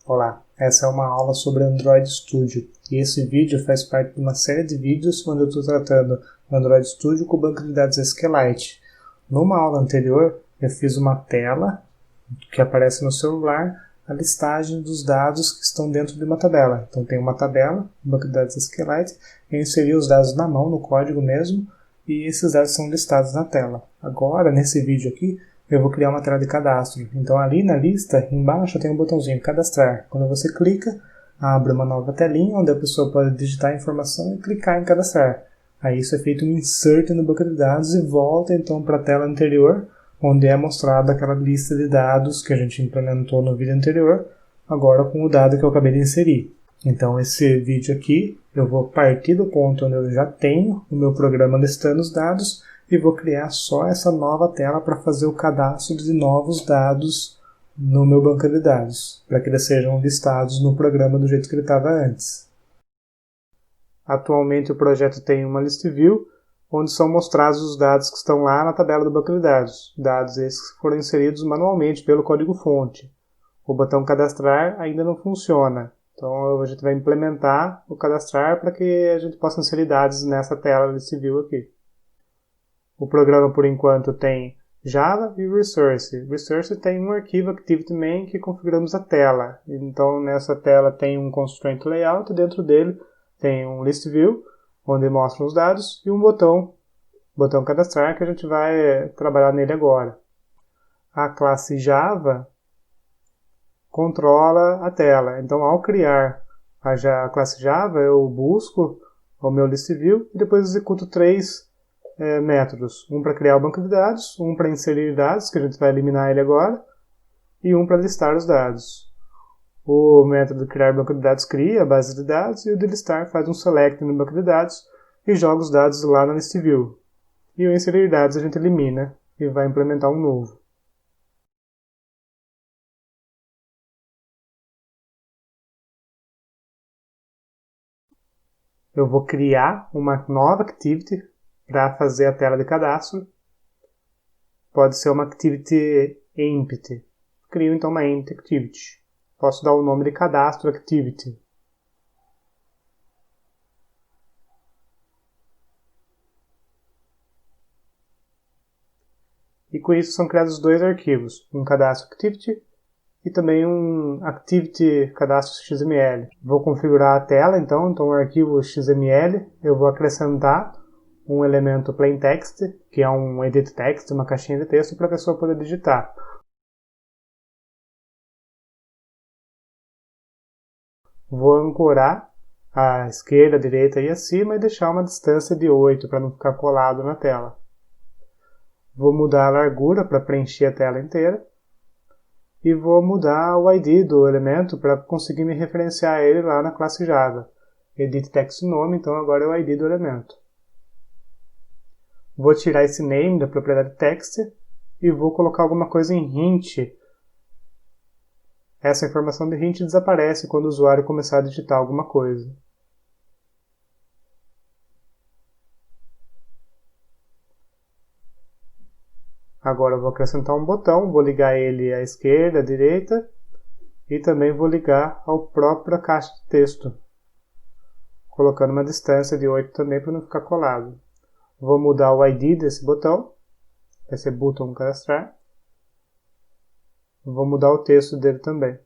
Olá, essa é uma aula sobre Android Studio e esse vídeo faz parte de uma série de vídeos onde eu estou tratando o Android Studio com o banco de dados SQLite. Numa aula anterior eu fiz uma tela que aparece no celular, a listagem dos dados que estão dentro de uma tabela. Então tem uma tabela, banco de dados SQLite, eu inseri os dados na mão, no código mesmo, e esses dados são listados na tela. Agora, nesse vídeo aqui, eu vou criar uma tela de cadastro. Então ali na lista, embaixo tem um botãozinho cadastrar. Quando você clica, abre uma nova telinha onde a pessoa pode digitar a informação e clicar em cadastrar. Aí isso é feito um insert no banco de dados e volta então para a tela anterior, onde é mostrada aquela lista de dados que a gente implementou no vídeo anterior, agora com o dado que eu acabei de inserir. Então esse vídeo aqui, eu vou partir do ponto onde eu já tenho o meu programa listando os dados e vou criar só essa nova tela para fazer o cadastro de novos dados no meu banco de dados, para que eles sejam listados no programa do jeito que ele estava antes. Atualmente o projeto tem uma list view, onde são mostrados os dados que estão lá na tabela do banco de dados, dados esses que foram inseridos manualmente pelo código-fonte. O botão cadastrar ainda não funciona, então a gente vai implementar o cadastrar para que a gente possa inserir dados nessa tela list view aqui. O programa, por enquanto, tem Java e Resource. Resource tem um arquivo ActivityMain que configuramos a tela. Então, nessa tela tem um Constraint Layout, dentro dele tem um List View, onde mostra os dados, e um botão cadastrar, que a gente vai trabalhar nele agora. A classe Java controla a tela. Então, ao criar a classe Java, eu busco o meu List View e depois executo três métodos. Um para criar o banco de dados, um para inserir dados, que a gente vai eliminar ele agora, e um para listar os dados. O método de criar banco de dados cria a base de dados, e o de listar faz um select no banco de dados e joga os dados lá na list view. E o inserir dados a gente elimina e vai implementar um novo. Eu vou criar uma nova activity para fazer a tela de cadastro. Pode ser uma activity empty. Crio então uma empty activity. Posso dar o nome de cadastro activity. E com isso são criados dois arquivos, um cadastro activity e também um activity cadastro XML. Vou configurar a tela então o arquivo XML eu vou acrescentar um elemento plain text, que é um edit text, uma caixinha de texto para a pessoa poder digitar. Vou ancorar à esquerda, à direita e acima e deixar uma distância de 8 para não ficar colado na tela. Vou mudar a largura para preencher a tela inteira. E vou mudar o ID do elemento para conseguir me referenciar ele lá na classe Java. Edit text nome, então agora é o ID do elemento. Vou tirar esse name da propriedade text e vou colocar alguma coisa em hint. Essa informação de hint desaparece quando o usuário começar a digitar alguma coisa. Agora eu vou acrescentar um botão, vou ligar ele à esquerda, à direita e também vou ligar à própria caixa de texto, colocando uma distância de 8 também para não ficar colado. Vou mudar o ID desse botão, vai ser button cadastrar. Vou mudar o texto dele também.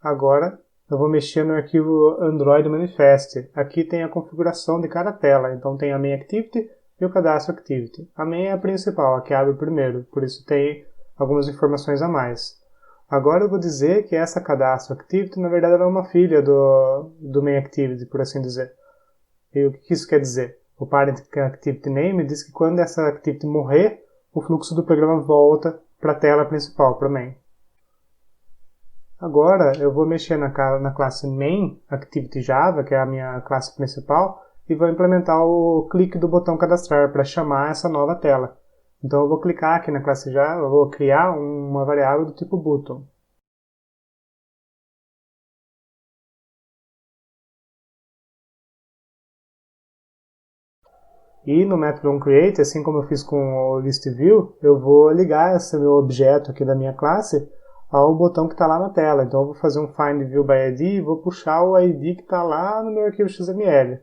Agora eu vou mexer no arquivo Android Manifest. Aqui tem a configuração de cada tela, então tem a main activity e o cadastro activity. A main é a principal, a que abre primeiro, por isso tem algumas informações a mais. Agora eu vou dizer que essa cadastro activity, na verdade, ela é uma filha do main activity, por assim dizer. E o que isso quer dizer? O parent activity name diz que quando essa activity morrer, o fluxo do programa volta para a tela principal, para main. Agora eu vou mexer na classe main activity Java, que é a minha classe principal, e vou implementar o clique do botão cadastrar para chamar essa nova tela. Então eu vou clicar aqui na classe Java, eu vou criar uma variável do tipo button. E no método onCreate, assim como eu fiz com o ListView, eu vou ligar esse meu objeto aqui da minha classe ao botão que está lá na tela. Então eu vou fazer um Find View by ID e vou puxar o ID que está lá no meu arquivo XML.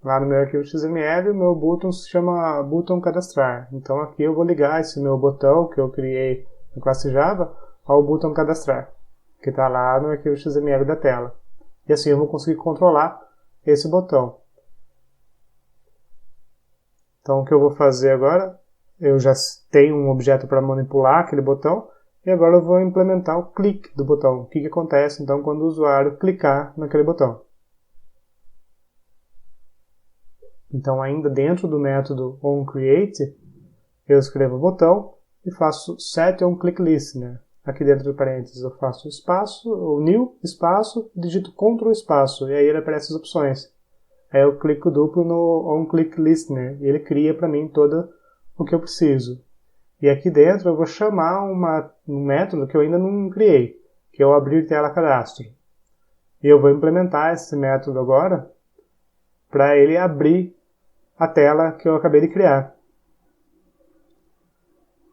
Lá no meu arquivo XML, o meu botão se chama botão cadastrar. Então aqui eu vou ligar esse meu botão que eu criei na classe Java ao botão cadastrar, que está lá no arquivo XML da tela. E assim eu vou conseguir controlar esse botão. Então o que eu vou fazer agora, eu já tenho um objeto para manipular aquele botão, e agora eu vou implementar o clique do botão. O que acontece então quando o usuário clicar naquele botão. Então ainda dentro do método onCreate, eu escrevo botão e faço setOnClickListener. Aqui dentro do parênteses eu faço espaço, o new, espaço, digito Ctrl espaço, e aí ele aparece as opções. Aí eu clico duplo no onClickListener e ele cria para mim todo o que eu preciso. E aqui dentro eu vou chamar um método que eu ainda não criei, que é o abrir tela cadastro. E eu vou implementar esse método agora para ele abrir a tela que eu acabei de criar.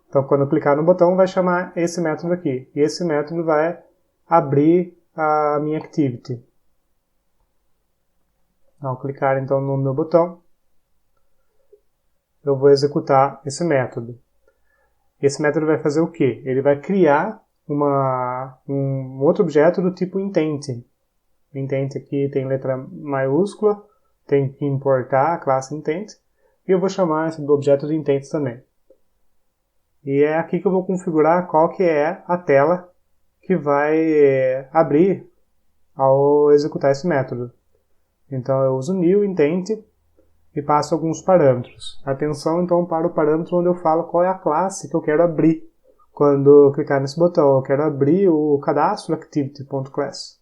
Então quando eu clicar no botão vai chamar esse método aqui. E esse método vai abrir a minha activity. Ao clicar então no meu botão, eu vou executar esse método. Esse método vai fazer o quê? Ele vai criar um outro objeto do tipo intent. Intent aqui tem letra maiúscula, tem que importar a classe intent, e eu vou chamar esse objeto de intent também. E é aqui que eu vou configurar qual que é a tela que vai abrir ao executar esse método. Então eu uso new intent e passo alguns parâmetros. Atenção então para o parâmetro onde eu falo qual é a classe que eu quero abrir quando eu clicar nesse botão. Eu quero abrir o cadastro activity.class.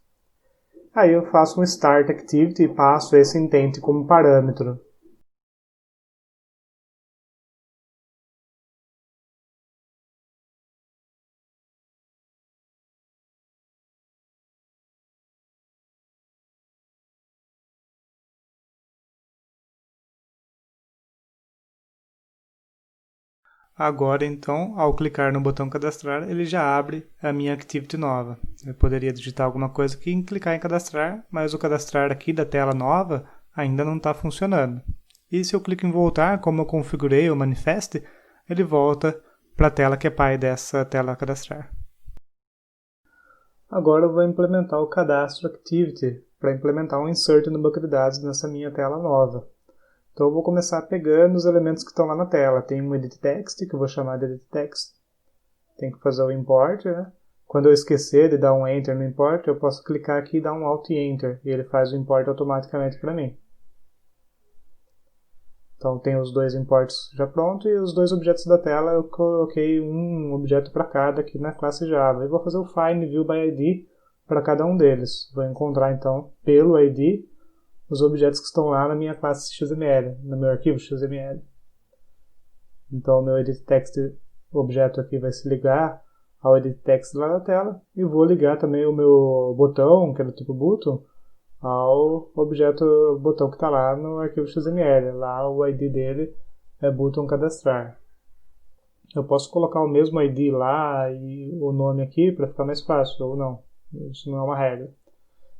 Aí eu faço um start activity e passo esse intent como parâmetro. Agora, então, ao clicar no botão cadastrar, ele já abre a minha activity nova. Eu poderia digitar alguma coisa aqui e clicar em cadastrar, mas o cadastrar aqui da tela nova ainda não está funcionando. E se eu clico em voltar, como eu configurei o manifest, ele volta para a tela que é pai dessa tela cadastrar. Agora eu vou implementar o cadastro activity para implementar um insert no banco de dados nessa minha tela nova. Então eu vou começar pegando os elementos que estão lá na tela. Tem um edit text, que eu vou chamar de edit text. Tem que fazer o import, né? Quando eu esquecer de dar um enter no import, eu posso clicar aqui e dar um alt enter, e ele faz o import automaticamente para mim. Então tem os dois imports já prontos, e os dois objetos da tela eu coloquei um objeto para cada aqui na classe Java. E vou fazer o find view by ID para cada um deles. Vou encontrar então pelo ID os objetos que estão lá na minha classe XML, no meu arquivo XML. Então o meu edit text objeto aqui vai se ligar ao edit text lá na tela, e vou ligar também o meu botão, que é do tipo button, ao objeto botão que está lá no arquivo XML. Lá o ID dele é button cadastrar. Eu posso colocar o mesmo ID lá e o nome aqui para ficar mais fácil, ou não. Isso não é uma regra.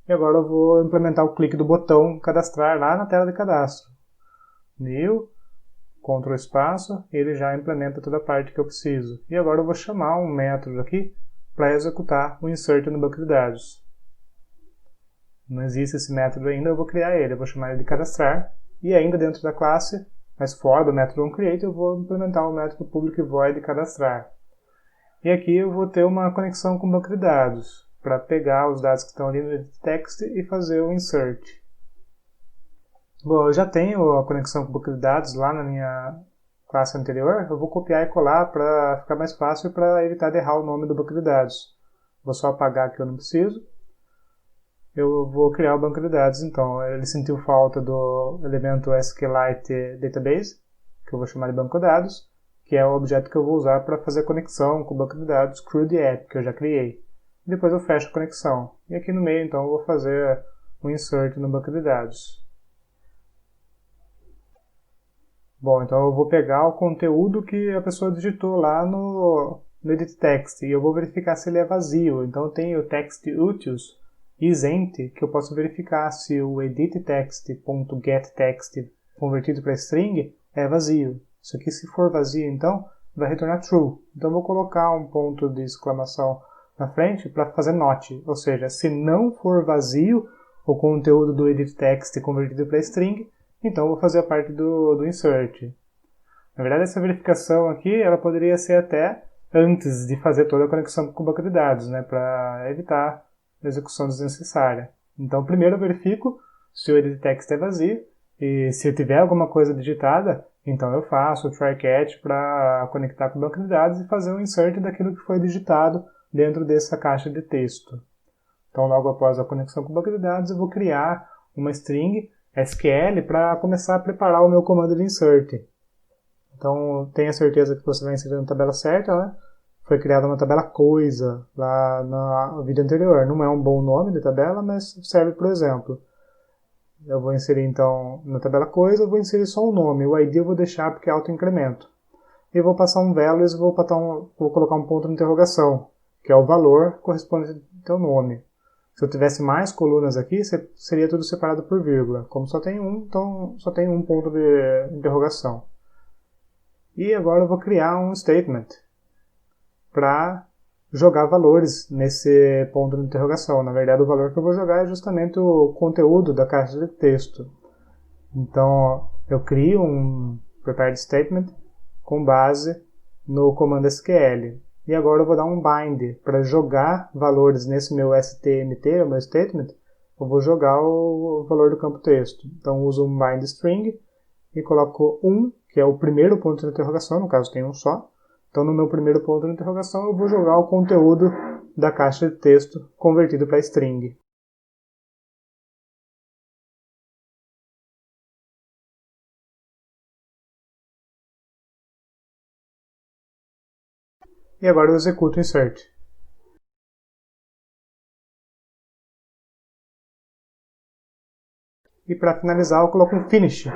E agora eu vou implementar o clique do botão cadastrar lá na tela de cadastro. New, Ctrl espaço, ele já implementa toda a parte que eu preciso. E agora eu vou chamar um método aqui para executar o insert no banco de dados. Não existe esse método ainda, eu vou criar ele. Eu vou chamar ele de cadastrar. E ainda dentro da classe, mas fora do método onCreate, eu vou implementar o método public void cadastrar. E aqui eu vou ter uma conexão com o banco de dados, para pegar os dados que estão ali no edit text e fazer o insert. Bom, eu já tenho a conexão com o banco de dados lá na minha classe anterior. Eu vou copiar e colar para ficar mais fácil, para evitar de errar o nome do banco de dados. Vou só apagar que eu não preciso. Eu vou criar o banco de dados, então. Ele sentiu falta do elemento SQLite Database, que eu vou chamar de banco de dados, que é o objeto que eu vou usar para fazer a conexão com o banco de dados CRUD-app, que eu já criei. Depois eu fecho a conexão. E aqui no meio, então, eu vou fazer um insert no banco de dados. Bom, então eu vou pegar o conteúdo que a pessoa digitou lá no no edit text e eu vou verificar se ele é vazio. Então eu tenho o text utils isEmpty, que eu posso verificar se o editText.getText convertido para string é vazio. Isso aqui, se for vazio, então, vai retornar true. Então eu vou colocar um ponto de exclamação na frente para fazer not, ou seja, se não for vazio o conteúdo do editText convertido para string, então eu vou fazer a parte do insert. Na verdade, essa verificação aqui, ela poderia ser até antes de fazer toda a conexão com o banco de dados, né, para evitar execução desnecessária. Então, primeiro eu verifico se o editText é vazio, e se eu tiver alguma coisa digitada, então eu faço o try-catch para conectar com o banco de dados e fazer um insert daquilo que foi digitado dentro dessa caixa de texto. Então, logo após a conexão com o banco de dados, eu vou criar uma string SQL para começar a preparar o meu comando de insert. Então, tenha certeza que você vai inserir na tabela certa, né? Foi criada uma tabela coisa lá no vídeo anterior. Não é um bom nome de tabela, mas serve por exemplo. Eu vou inserir então na tabela coisa, eu vou inserir só o nome. O ID eu vou deixar porque é autoincremento. E eu vou passar um values e vou colocar um ponto de interrogação, que é o valor correspondente ao teu nome. Se eu tivesse mais colunas aqui, seria tudo separado por vírgula. Como só tem um, então só tem um ponto de interrogação. E agora eu vou criar um statement para jogar valores nesse ponto de interrogação. Na verdade, o valor que eu vou jogar é justamente o conteúdo da caixa de texto. Então, eu crio um prepared statement com base no comando SQL. E agora eu vou dar um bind para jogar valores nesse meu STMT, o meu statement. Eu vou jogar o valor do campo texto. Então, eu uso um bind string e coloco 1, que é o primeiro ponto de interrogação, no caso tem um só. Então, no meu primeiro ponto de interrogação, eu vou jogar o conteúdo da caixa de texto convertido para string. E agora eu executo o insert. E para finalizar, eu coloco um finish.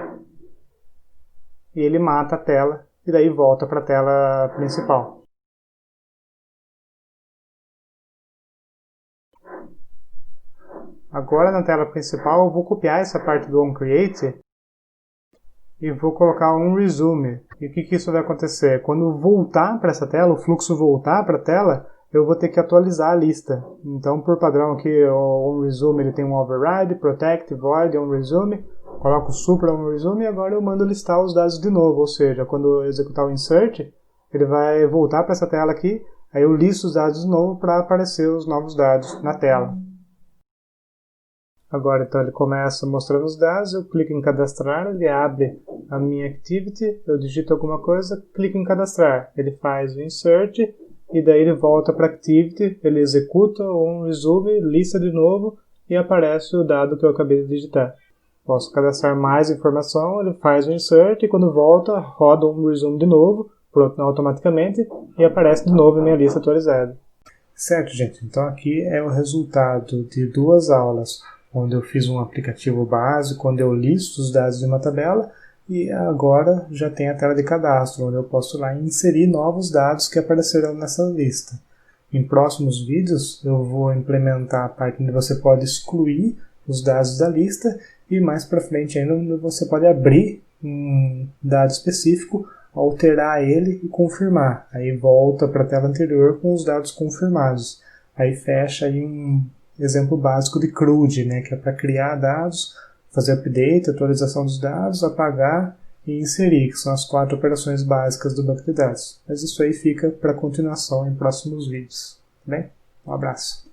E ele mata a tela, e daí volta para a tela principal. Agora na tela principal eu vou copiar essa parte do onCreate e vou colocar um resume. E o que isso vai acontecer? Quando voltar para essa tela, o fluxo voltar para a tela, eu vou ter que atualizar a lista. Então, por padrão aqui, o onResume ele tem um override, protect, void, onResume. Coloco supra onResume e agora eu mando listar os dados de novo. Ou seja, quando eu executar o insert, ele vai voltar para essa tela aqui, aí eu listo os dados de novo para aparecer os novos dados na tela. Agora, então, ele começa mostrando os dados, eu clico em cadastrar, ele abre a minha activity, eu digito alguma coisa, clico em cadastrar. Ele faz o insert e daí ele volta para a activity, ele executa um resume, lista de novo e aparece o dado que eu acabei de digitar. Posso cadastrar mais informação, ele faz o insert e quando volta, roda um resume de novo, automaticamente, e aparece de novo a minha lista atualizada. Certo, gente, então aqui é o resultado de 2 aulas, onde eu fiz um aplicativo básico, onde eu listo os dados de uma tabela, e agora já tem a tela de cadastro, onde eu posso lá inserir novos dados que aparecerão nessa lista. Em próximos vídeos eu vou implementar a parte onde você pode excluir os dados da lista, e mais para frente ainda você pode abrir um dado específico, alterar ele e confirmar. Aí volta para a tela anterior com os dados confirmados. Aí fecha aí um exemplo básico de CRUD, né, que é para criar dados, fazer update, atualização dos dados, apagar e inserir, que são as 4 operações básicas do banco de dados. Mas isso aí fica para continuação em próximos vídeos. Tá bem? Um abraço.